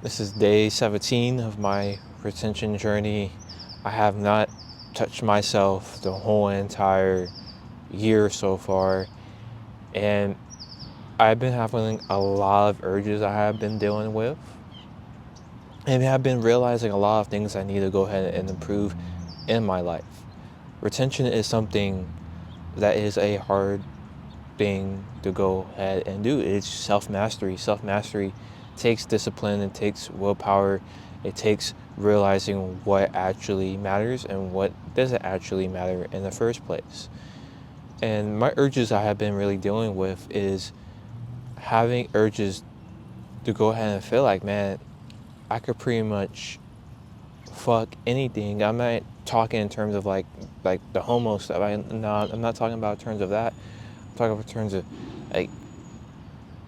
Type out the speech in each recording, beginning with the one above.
This is day 17 of my retention journey. I have not touched myself the whole entire year so far, and I've been having a lot of urges I have been dealing with, and I've been realizing a lot of things I need to go ahead and improve in my life. Retention is something that is a hard thing to go ahead and do. It's self-mastery. Self-mastery takes discipline, it takes willpower, it takes realizing what actually matters and what doesn't actually matter in the first place. And my urges I have been really dealing with is having urges to go ahead and feel like, man, I could pretty much fuck anything. I'm not talking in terms of like the homo stuff. I'm not talking about in terms of that. I'm talking about in terms of like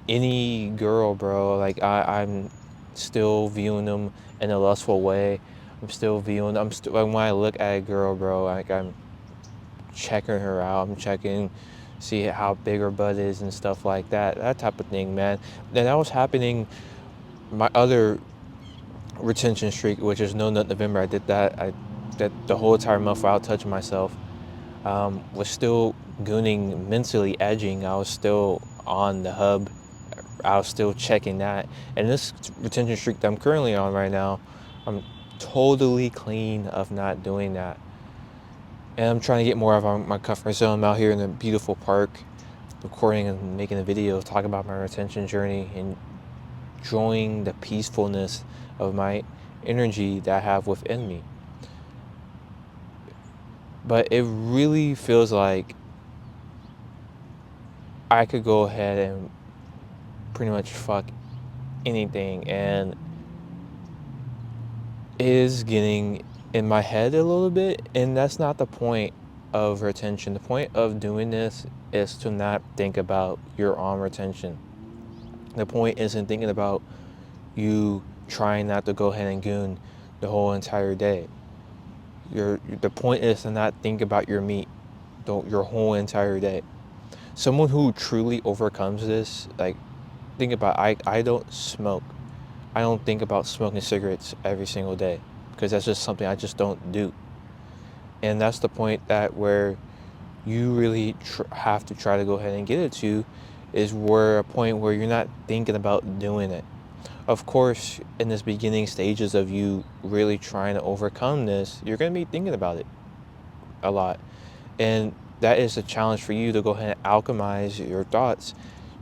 any girl, bro. Like I'm still viewing them in a lustful way. Like, when I look at a girl, bro, like I'm checking her out. I'm checking, see how big her butt is and stuff like that. That type of thing, man. And that was happening. My other retention streak, which is No Nut November, I did that. I that the whole entire month without touching myself. Was still gooning, mentally edging. I was still on the hub. I was still checking that. And this retention streak that I'm currently on right now, I'm totally clean of not doing that. And I'm trying to get more of my comfort zone. I'm out here in a beautiful park, recording and making a video, talking about my retention journey and enjoying the peacefulness of my energy that I have within me. But it really feels like I could go ahead and pretty much fuck anything, and it is getting in my head a little bit, and that's not the point of retention. The point of doing this is to not think about your own retention. The point isn't thinking about you trying not to go ahead and goon the whole entire day. The point is to not think about your meat your whole entire day. Someone who truly overcomes this, like, think about, I don't smoke. I don't think about smoking cigarettes every single day because that's just something I just don't do. And that's the point that where you really have to try to go ahead and get it to, is where a point where you're not thinking about doing it. Of course, in this beginning stages of you really trying to overcome this, you're going to be thinking about it a lot. And that is a challenge for you to go ahead and alchemize your thoughts,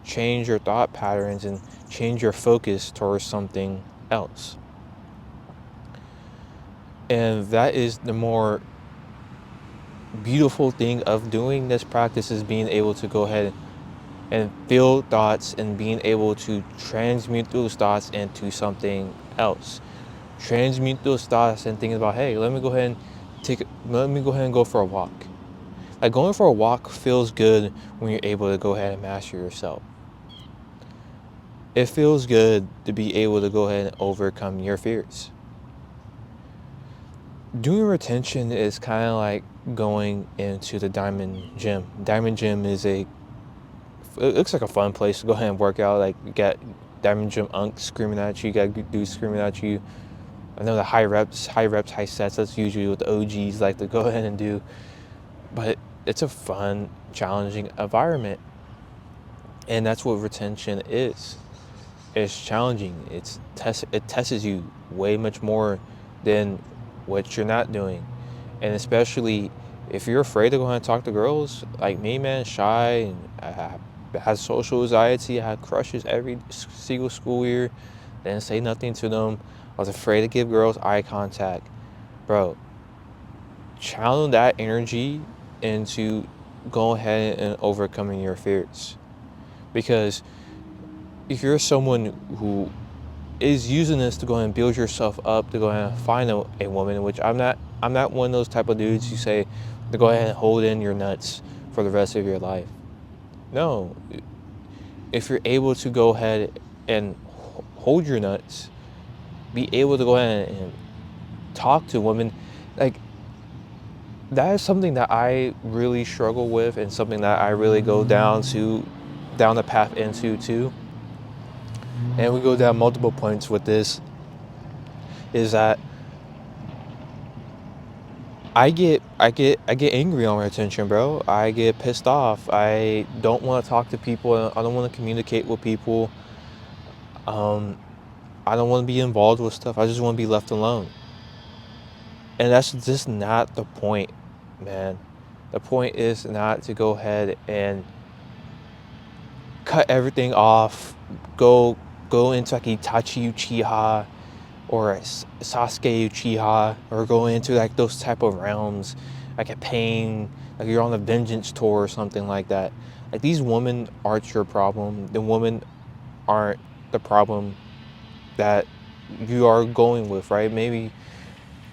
change your thought patterns, and change your focus towards something else. And that is the more beautiful thing of doing this practice, is being able to go ahead and feel thoughts and being able to transmute those thoughts into something else. Transmute those thoughts and thinking about, hey, let me go ahead and go for a walk. Like, going for a walk feels good when you're able to go ahead and master yourself. It feels good to be able to go ahead and overcome your fears. Doing retention is kind of like going into the Diamond Gym. Diamond Gym it looks like a fun place to go ahead and work out. Like, you got Diamond Gym unks screaming at you, you got dudes screaming at you. I know the high reps, high sets, that's usually what the OGs like to go ahead and do. But it's a fun, challenging environment. And that's what retention is. It's challenging. It tests you way much more than what you're not doing. And especially if you're afraid to go ahead and talk to girls, like me, man, shy, and I had social anxiety. I had crushes every single school year. Didn't say nothing to them. I was afraid to give girls eye contact. Bro, channel that energy into go ahead and overcoming your fears. Because if you're someone who is using this to go ahead and build yourself up, to go ahead and find a woman, which I'm not one of those type of dudes who say to go ahead and hold in your nuts for the rest of your life. No. If you're able to go ahead and hold your nuts, be able to go ahead and talk to women, like, that is something that I really struggle with, and something that I really go down the path into too. And we go down multiple points with this. is that I get angry on retention, bro. I get pissed off. I don't want to talk to people. I don't want to communicate with people. Um, I don't want to be involved with stuff. I just want to be left alone. And that's just not the point, man. The point is not to go ahead and cut everything off, go go into like Itachi Uchiha or Sasuke Uchiha, or go into like those type of realms, like a pain, like you're on a vengeance tour or something like that. Like these women aren't your problem. The women aren't the problem that you are going with, right? Maybe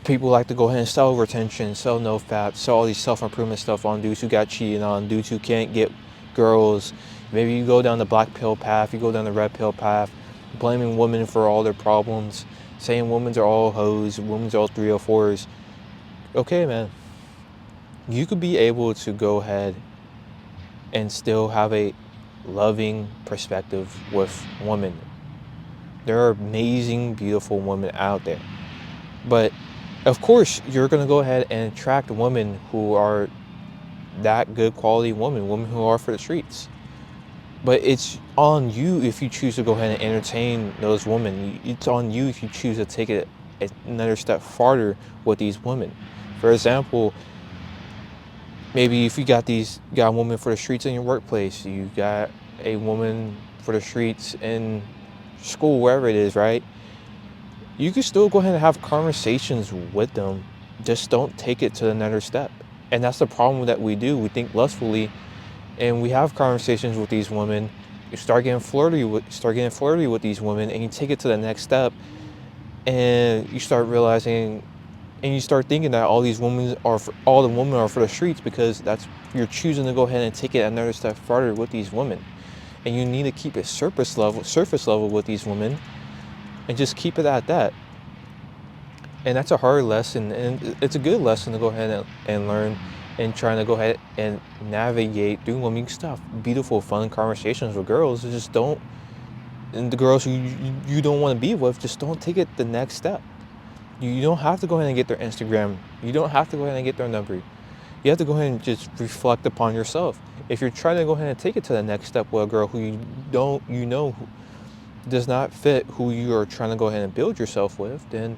people like to go ahead and sell retention, sell no fap, sell all these self-improvement stuff on dudes who got cheated on, dudes who can't get girls. Maybe you go down the black pill path, you go down the red pill path, blaming women for all their problems, saying women are all hoes, women are all 304s. Okay, man, you could be able to go ahead and still have a loving perspective with women. There are amazing, beautiful women out there. But of course, you're going to go ahead and attract women who are that good quality women who are for the streets. But it's on you if you choose to go ahead and entertain those women. It's on you if you choose to take it another step farther with these women. For example, maybe if you got a woman for the streets in your workplace, you got a woman for the streets in school, wherever it is, right? You can still go ahead and have conversations with them. Just don't take it to another step. And that's the problem that we do. We think lustfully, and we have conversations with these women. You start getting flirty with these women, and you take it to the next step, and you start realizing, and you start thinking that all the women are for the streets, because you're choosing to go ahead and take it another step farther with these women. And you need to keep it surface level with these women, and just keep it at that. And that's a hard lesson, and it's a good lesson to go ahead and learn, and trying to go ahead and navigate through women. You can still have beautiful, fun conversations with girls. Just don't, and the girls who you don't want to be with, just don't take it the next step. You don't have to go ahead and get their Instagram. You don't have to go ahead and get their number. You have to go ahead and just reflect upon yourself. If you're trying to go ahead and take it to the next step with a girl who does not fit who you are trying to go ahead and build yourself with, then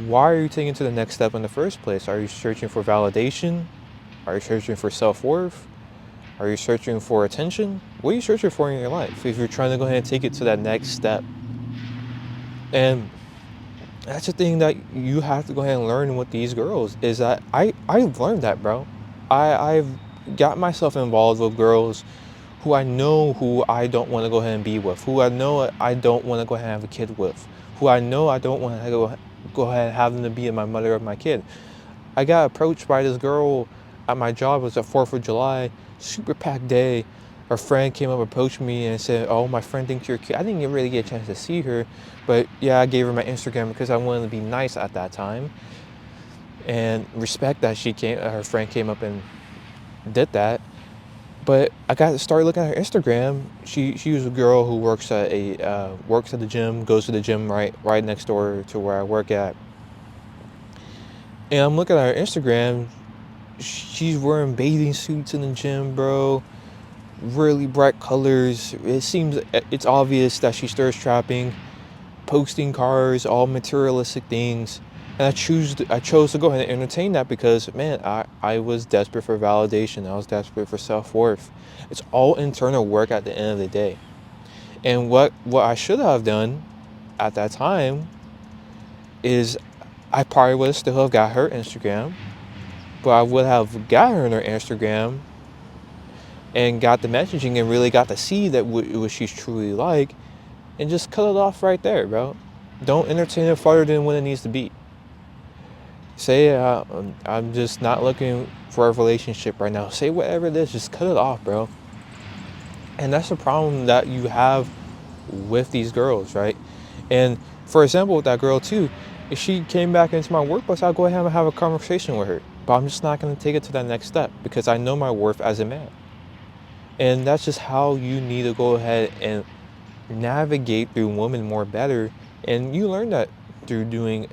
why are you taking it to the next step in the first place? Are you searching for validation? Are you searching for self-worth? Are you searching for attention? What are you searching for in your life if you're trying to go ahead and take it to that next step? And that's the thing that you have to go ahead and learn with these girls, is that I've learned that, bro. I've got myself involved with girls who I know who I don't want to go ahead and be with, who I know I don't want to go ahead and have a kid with, who I know I don't want to go ahead and have them to be my mother of my kid. I got approached by this girl at my job. It was the 4th of July, super packed day. Her friend came up, approached me, and said, "Oh, my friend thinks you're cute." I didn't really get a chance to see her, but yeah, I gave her my Instagram because I wanted to be nice at that time and respect that her friend came up and did that. But I got to start looking at her Instagram. She was a girl who works at the gym, goes to the gym right next door to where I work at. And I'm looking at her Instagram. She's wearing bathing suits in the gym, bro. Really bright colors. It's obvious that she's thirst trapping, posting cars, all materialistic things. And I chose to go ahead and entertain that because, man, I was desperate for validation. I was desperate for self-worth. It's all internal work at the end of the day. And what I should have done at that time is I probably would have still have got her Instagram, but I would have got her in her Instagram and got the messaging and really got to see that what she's truly like, and just cut it off right there, bro. Don't entertain it farther than what it needs to be. Say, I'm just not looking for a relationship right now. Say whatever it is, just cut it off, bro. And that's the problem that you have with these girls, right? And for example, with that girl too, if she came back into my workplace, I'll go ahead and have a conversation with her. But I'm just not going to take it to that next step because I know my worth as a man. And that's just how you need to go ahead and navigate through women more better. And you learn that through doing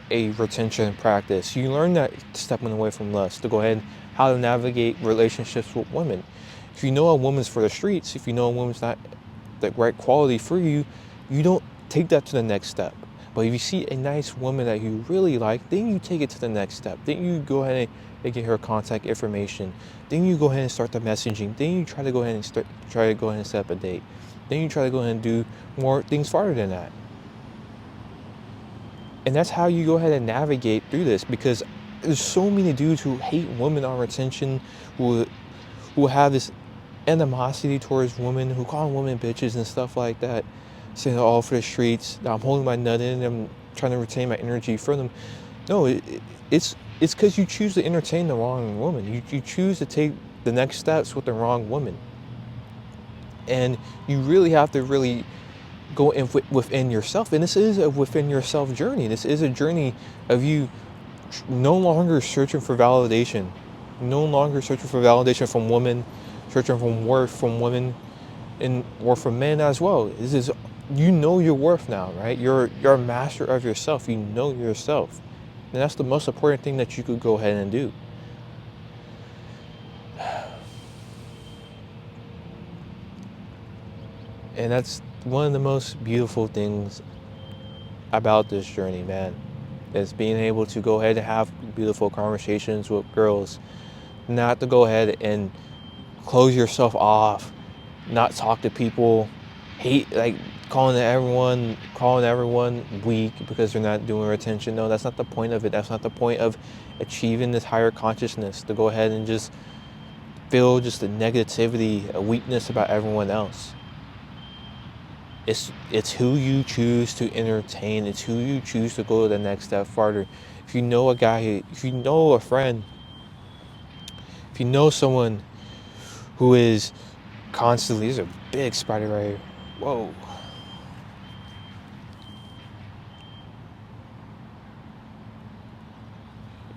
a retention practice. You learn that stepping away from lust, to go ahead, how to navigate relationships with women. If you know a woman's for the streets, if you know a woman's not the right quality for you, you don't take that to the next step. But if you see a nice woman that you really like, then you take it to the next step. Then you go ahead and get her contact information. Then you go ahead and start the messaging. Then you try to go ahead and set up a date. Then you try to go ahead and do more things farther than that. And that's how you go ahead and navigate through this, because there's so many dudes who hate women on retention, who have this animosity towards women, who call women bitches and stuff like that, saying they're all for the streets, that I'm holding my nut in, I'm trying to retain my energy for them. No, it's because you choose to entertain the wrong woman. You choose to take the next steps with the wrong woman. And you really have to really go within yourself. And this is a within yourself journey. This is a journey of you no longer searching for validation, no longer searching for validation from women, searching for worth from women, or from men as well. This is, you know your worth now, right? You're a master of yourself. You know yourself. And that's the most important thing that you could go ahead and do. And that's one of the most beautiful things about this journey, man, is being able to go ahead and have beautiful conversations with girls, not to go ahead and close yourself off, not talk to people, hate, like calling everyone weak because they're not doing retention. No, that's not the point of it. That's not the point of achieving this higher consciousness, to go ahead and just feel just the negativity, a weakness about everyone else. It's who you choose to entertain. It's who you choose to go the next step farther. If you know a guy, if you know a friend, if you know someone who is constantly, there's a big spider right here. Whoa.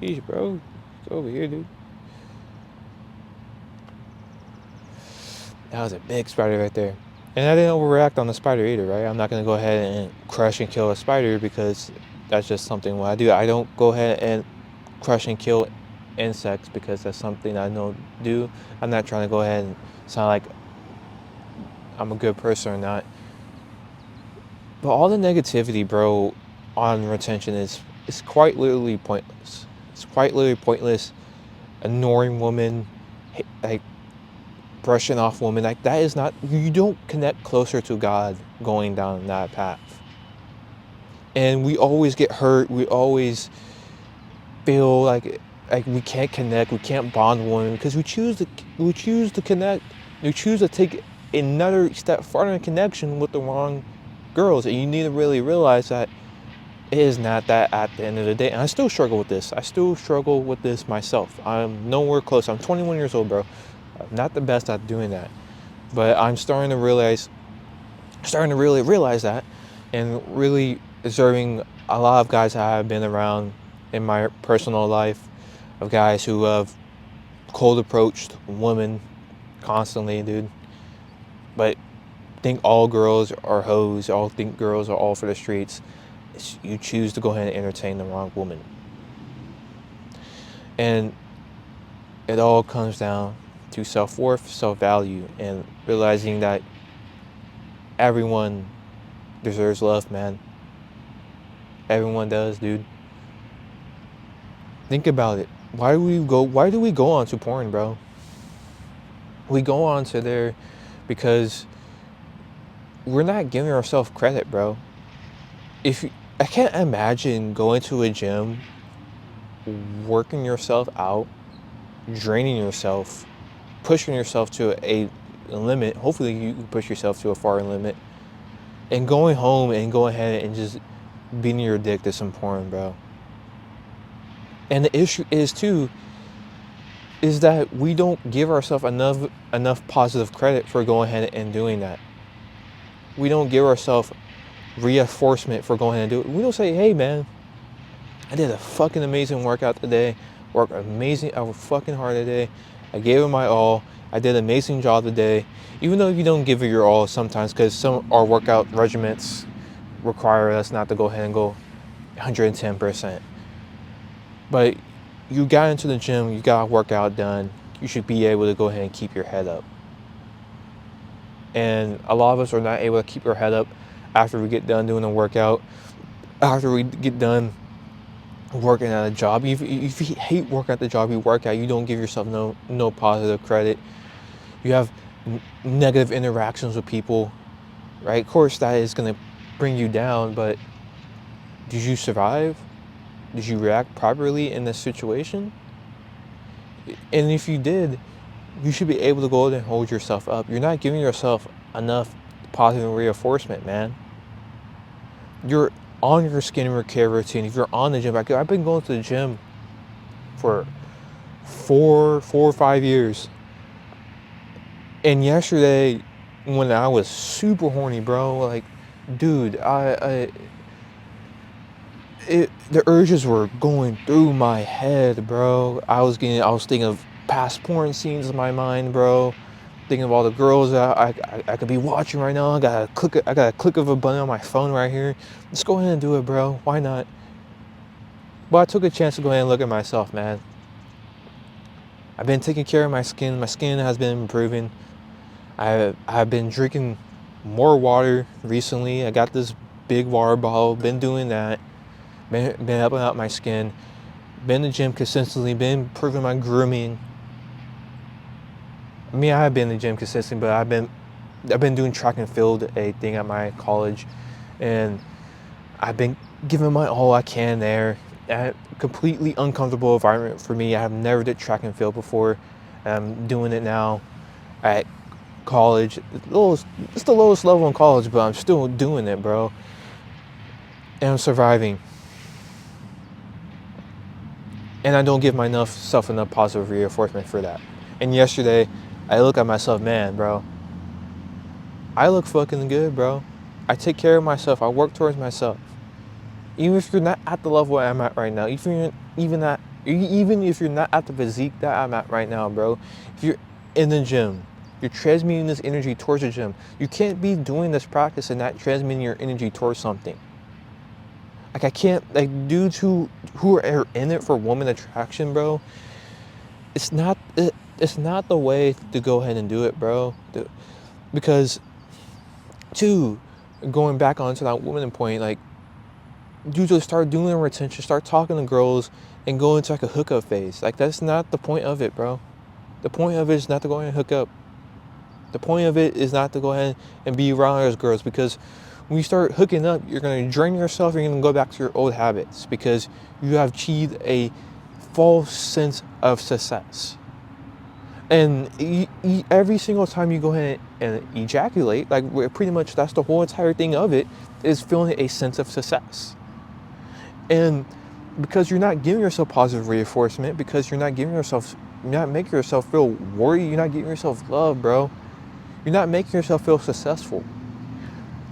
Jeez, bro. It's over here, dude. That was a big spider right there. And I didn't overreact on the spider either, right? I'm not going to go ahead and crush and kill a spider, because that's just something what I do. I don't go ahead and crush and kill insects because that's something I don't do. I'm not trying to go ahead and sound like I'm a good person or not. But all the negativity, bro, on retention is quite literally pointless. It's quite literally pointless. Ignoring women, like brushing off women, like that is not, you don't connect closer to God going down that path. And we always get hurt. We always feel like we can't connect, we can't bond with women, because we choose to connect, we choose to take another step farther in connection with the wrong girls. And you need to really realize that it is not that at the end of the day. And I still struggle with this. I still struggle with this myself. I'm nowhere close. I'm 21 years old, bro. I'm not the best at doing that. But I'm starting to really realize that, and really observing a lot of guys that I've been around in my personal life, of guys who have cold approached women constantly, dude. But think all girls are hoes, all think girls are all for the streets. You choose to go ahead and entertain the wrong woman. And it all comes down to self-worth, self-value, and realizing that everyone deserves love, man. Everyone does, dude. Think about it. Why do we go on to porn, bro? We go on to there because we're not giving ourselves credit, bro. I can't imagine going to a gym, working yourself out, draining yourself, pushing yourself to a limit. Hopefully you push yourself to a far limit, and going home and going ahead and just beating your dick to some porn, bro. And the issue is too, is that we don't give ourselves enough positive credit for going ahead and doing that. We don't give ourselves reinforcement for going ahead and do it. We don't say, hey man, I did a fucking amazing workout today, worked amazing, I worked fucking hard today, I gave it my all, I did an amazing job today. Even though you don't give it your all sometimes, because some our workout regimens require us not to go ahead and go 110%. But you got into the gym, you got a workout done, you should be able to go ahead and keep your head up. And a lot of us are not able to keep our head up after we get done doing a workout, after we get done working at a job. If you hate working at the job you work at, you don't give yourself no positive credit. You have negative interactions with people, right? Of course, that is going to bring you down, but did you survive? Did you react properly in this situation? And if you did, you should be able to go out and hold yourself up. You're not giving yourself enough positive reinforcement, man. You're on your skincare care routine. If you're on the gym, I've been going to the gym for four or 5 years. And yesterday, when I was super horny, bro, like, dude, the urges were going through my head, bro. I was thinking of past porn scenes in my mind, bro. Thinking of all the girls that I could be watching right now. I got a click of a button on my phone right here. Let's go ahead and do it, bro. Why not? But I took a chance to go ahead and look at myself, man. I've been taking care of my skin. My skin has been improving. I've been drinking more water recently. I got this big water bottle. Been doing that. Been helping out my skin. Been to the gym consistently. Been improving my grooming. I mean, I have been in the gym consistently, but I've been doing track and field, a thing at my college, and I've been giving my all I can there. A completely uncomfortable environment for me. I have never did track and field before. I'm doing it now at college. It's the lowest level in college, but I'm still doing it, bro. And I'm surviving. And I don't give myself enough positive reinforcement for that. And yesterday, I look at myself, man, bro, I look fucking good, bro. I take care of myself. I work towards myself. Even if you're not at the level I'm at right now, even if you're not at the physique that I'm at right now, bro, if you're in the gym, you're transmitting this energy towards the gym. You can't be doing this practice and not transmitting your energy towards something. Like, I can't, like, dudes who are in it for woman attraction, bro, it's not the way to go ahead and do it, bro. Because, two, going back onto that woman point, like, dudes will start doing retention, start talking to girls, and go into like a hookup phase. Like, that's not the point of it, bro. The point of it is not to go ahead and hook up. The point of it is not to go ahead and be around those girls, because when you start hooking up, you're going to drain yourself. You're going to go back to your old habits because you have achieved a false sense of success. And every single time you go ahead and ejaculate, like, pretty much that's the whole entire thing of it, is feeling a sense of success. And because you're not giving yourself positive reinforcement, because you're not making yourself feel worthy, you're not giving yourself love, bro. You're not making yourself feel successful.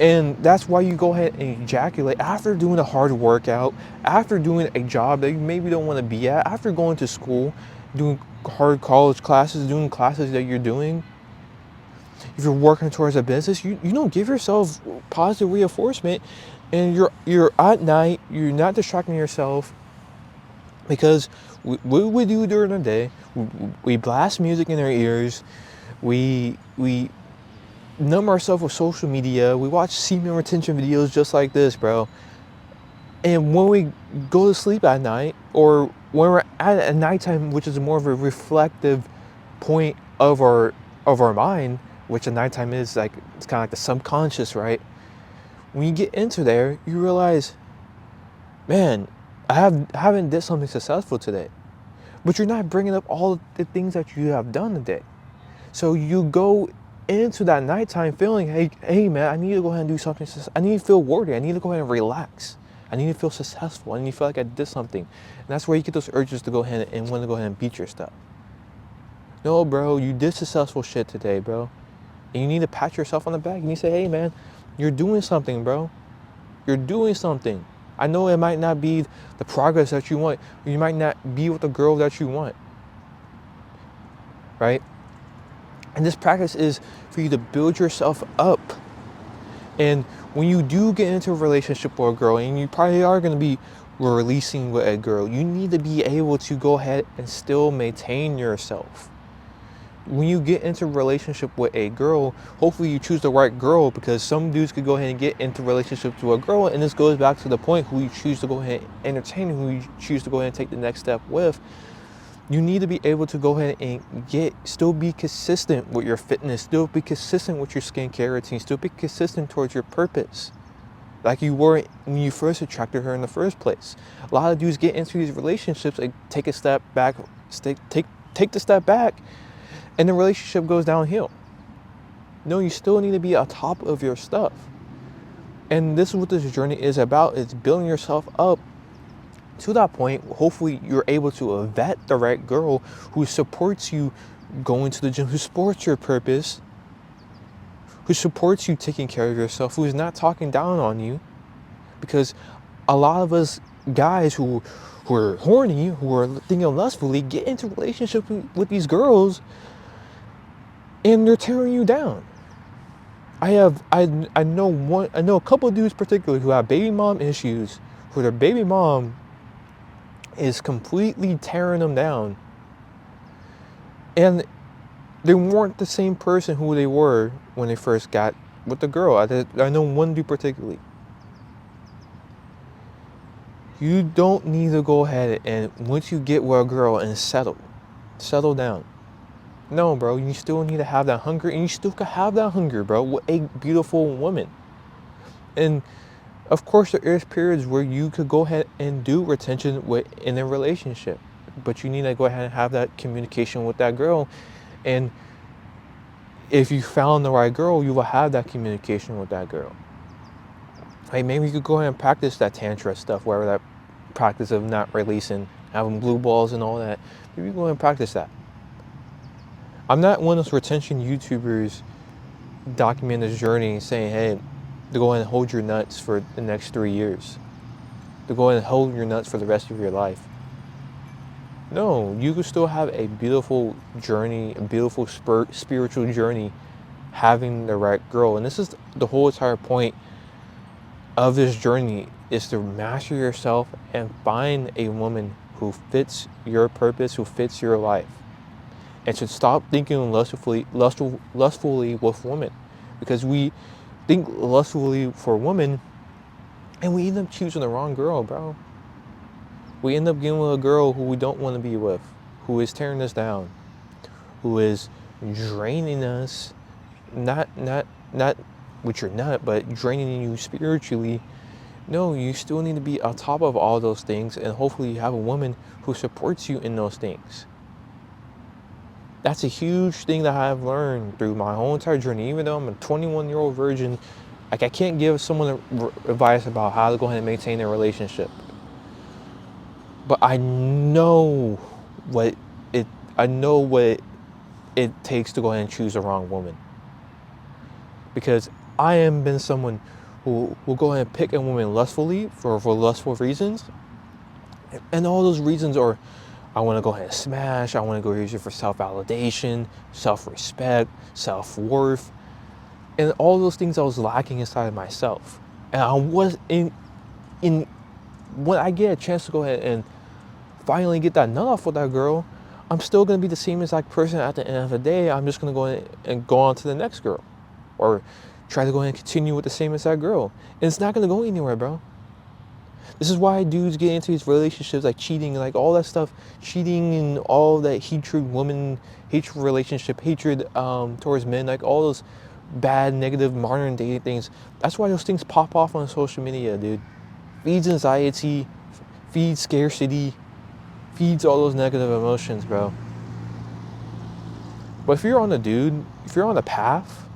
And that's why you go ahead and ejaculate after doing a hard workout, after doing a job that you maybe don't want to be at, after going to school, doing hard college classes, doing classes that you're doing. If you're working towards a business, you don't give yourself positive reinforcement, and you're at night, you're not distracting yourself, because what we do during the day, we blast music in our ears, we numb ourselves with social media, we watch semen retention videos just like this, bro. And when we go to sleep at night, or when we're at a nighttime, which is more of a reflective point of our mind, which a nighttime is, like, it's kind of like the subconscious, right? When you get into there, you realize, man, I haven't did something successful today. But you're not bringing up all the things that you have done today. So you go into that nighttime feeling, hey man, I need to go ahead and do something. I need to feel worthy. I need to go ahead and relax. I need to feel successful. I need to feel like I did something. And that's where you get those urges to go ahead and want to go ahead and beat your stuff. No, bro, you did successful shit today, bro. And you need to pat yourself on the back. You need to say, hey man, you're doing something, bro. You're doing something. I know it might not be the progress that you want. You might not be with the girl that you want. Right? And this practice is for you to build yourself up. And when you do get into a relationship with a girl, and you probably are going to be releasing with a girl, you need to be able to go ahead and still maintain yourself. When you get into a relationship with a girl, hopefully you choose the right girl, because some dudes could go ahead and get into relationships with a girl, and this goes back to the point, who you choose to go ahead and entertain, who you choose to go ahead and take the next step with. You need to be able to go ahead and still be consistent with your fitness, still be consistent with your skincare routine, still be consistent towards your purpose, like you were when you first attracted her in the first place. A lot of dudes get into these relationships, like take a step back, take the step back, and the relationship goes downhill. No, you still need to be on top of your stuff. And this is what this journey is about. It's building yourself up to that point. Hopefully you're able to vet the right girl who supports you going to the gym, who supports your purpose, who supports you taking care of yourself, who is not talking down on you. Because a lot of us guys who are horny, who are thinking lustfully, get into relationships with these girls, and they're tearing you down. I know a couple of dudes particularly who have baby mom issues, where their baby mom is completely tearing them down, and they weren't the same person who they were when they first got with the girl. I know one dude particularly. You don't need to go ahead and, once you get with a girl, and settle down. No, bro, you still need to have that hunger, and you still can have that hunger, bro, with a beautiful woman. And of course, there is periods where you could go ahead and do retention in a relationship, but you need to go ahead and have that communication with that girl. And if you found the right girl, you will have that communication with that girl. Hey, maybe you could go ahead and practice that tantra stuff, wherever that practice of not releasing, having blue balls and all that. Maybe you go ahead and practice that. I'm not one of those retention YouTubers documenting this journey saying, hey, to go ahead and hold your nuts for the next 3 years, to go ahead and hold your nuts for the rest of your life. No, you can still have a beautiful journey, a beautiful spiritual journey, having the right girl. And this is the whole entire point of this journey, is to master yourself and find a woman who fits your purpose, who fits your life. And to stop thinking lustfully with women, because we think lustfully for women, and we end up choosing the wrong girl, bro. We end up getting with a girl who we don't want to be with, who is tearing us down, who is draining us, not which you're not, but draining you spiritually. No, you still need to be on top of all those things, and hopefully you have a woman who supports you in those things. That's a huge thing that I've learned through my whole entire journey. Even though I'm a 21-year-old virgin, like, I can't give someone advice about how to go ahead and maintain their relationship. But I know what it takes to go ahead and choose the wrong woman. Because I am been someone who will go ahead and pick a woman lustfully for lustful reasons. And all those reasons are, I want to go ahead and smash, I want to go use it for self-validation, self-respect, self-worth. And all those things I was lacking inside of myself. And I was in when I get a chance to go ahead and finally get that nut off with that girl, I'm still going to be the same exact person at the end of the day. I'm just going to go ahead and go on to the next girl, or try to go ahead and continue with the same exact girl. And it's not going to go anywhere, bro. This is why dudes get into these relationships, like cheating, like all that stuff, cheating and all that hatred, woman hatred, relationship hatred towards men, like all those bad, negative, modern day things. That's why those things pop off on social media, dude. Feeds anxiety, feeds scarcity, feeds all those negative emotions, bro. But if you're on the path,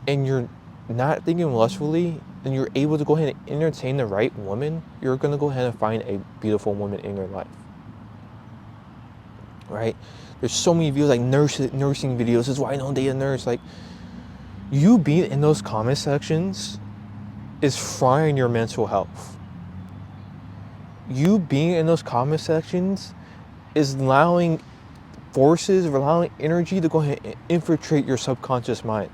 and you're not thinking lustfully, and you're able to go ahead and entertain the right woman, you're going to go ahead and find a beautiful woman in your life. Right? There's so many videos, like nursing videos. This is why I don't date a nurse. Like, you being in those comment sections is frying your mental health. You being in those comment sections is allowing energy to go ahead and infiltrate your subconscious mind.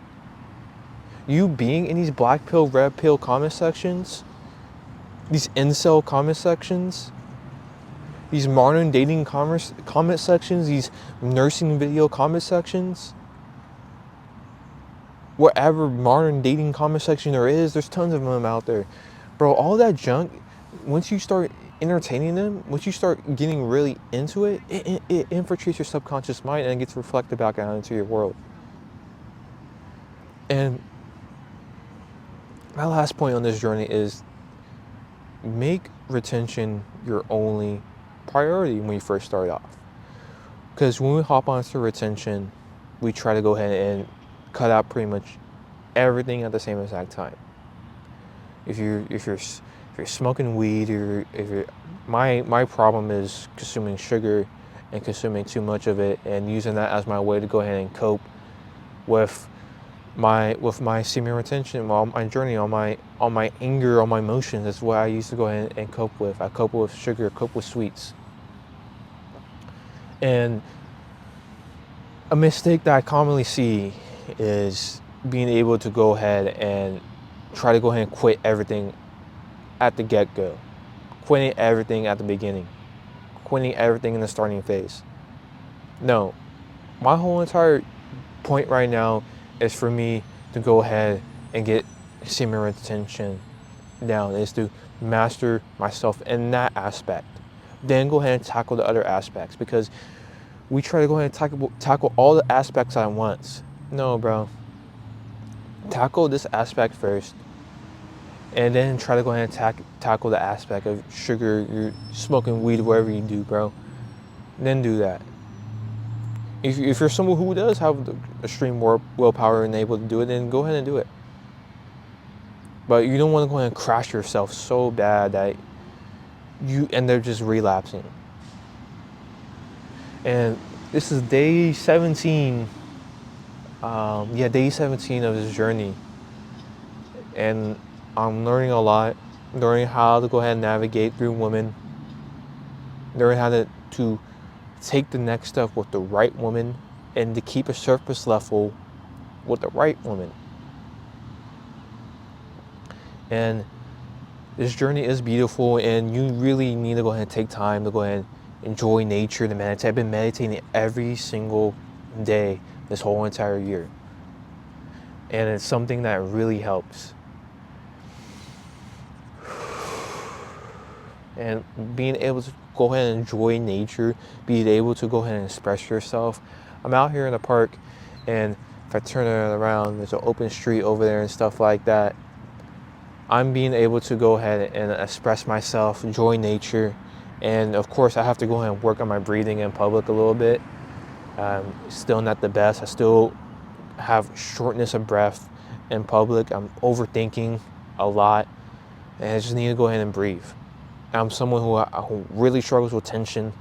You being in these black pill, red pill comment sections, these incel comment sections, these modern dating comment sections, these nursing video comment sections, whatever modern dating comment section there is, there's tons of them out there. Bro, all that junk, once you start entertaining them, once you start getting really into it, it infiltrates your subconscious mind and it gets reflected back out into your world. And my last point on this journey is make retention your only priority when you first start off. Because when we hop onto retention, we try to go ahead and cut out pretty much everything at the same exact time. If you're smoking weed, my problem is consuming sugar and consuming too much of it and using that as my way to go ahead and cope with my semen retention, on my journey, on my anger, on my emotions. That's what I used to go ahead and cope with. I cope with sugar, cope with sweets. And a mistake that I commonly see is being able to go ahead and try to go ahead and quit everything at the get-go, quitting everything at the beginning, quitting everything in the starting phase. No, my whole entire point right now is for me to go ahead and get semen retention down, is to master myself in that aspect. Then go ahead and tackle the other aspects, because we try to go ahead and tackle all the aspects at once. No, bro. Tackle this aspect first, and then try to go ahead and tackle the aspect of sugar, you're smoking weed, whatever you do, bro. Then do that. If you're someone who does have the extreme willpower and able to do it, then go ahead and do it. But you don't want to go ahead and crash yourself so bad that you end up just relapsing. And this is day 17. Day 17 of this journey. And I'm learning a lot, learning how to go ahead and navigate through women, learning how to take the next step with the right woman and to keep a surface level with the right woman. And this journey is beautiful, and you really need to go ahead and take time to go ahead and enjoy nature, to meditate. I've been meditating every single day this whole entire year. And it's something that really helps. And being able to go ahead and enjoy nature, being able to go ahead and express yourself. I'm out here in the park, and if I turn it around, there's an open street over there and stuff like that. I'm being able to go ahead and express myself, enjoy nature. And of course, I have to go ahead and work on my breathing in public a little bit. Still not the best. I still have shortness of breath in public. I'm overthinking a lot, and I just need to go ahead and breathe. I'm someone who really struggles with tension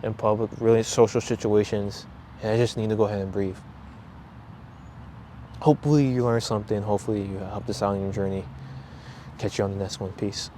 in public, really social situations, and I just need to go ahead and breathe. Hopefully you learned something. Hopefully you helped us out on your journey. Catch you on the next one. Peace.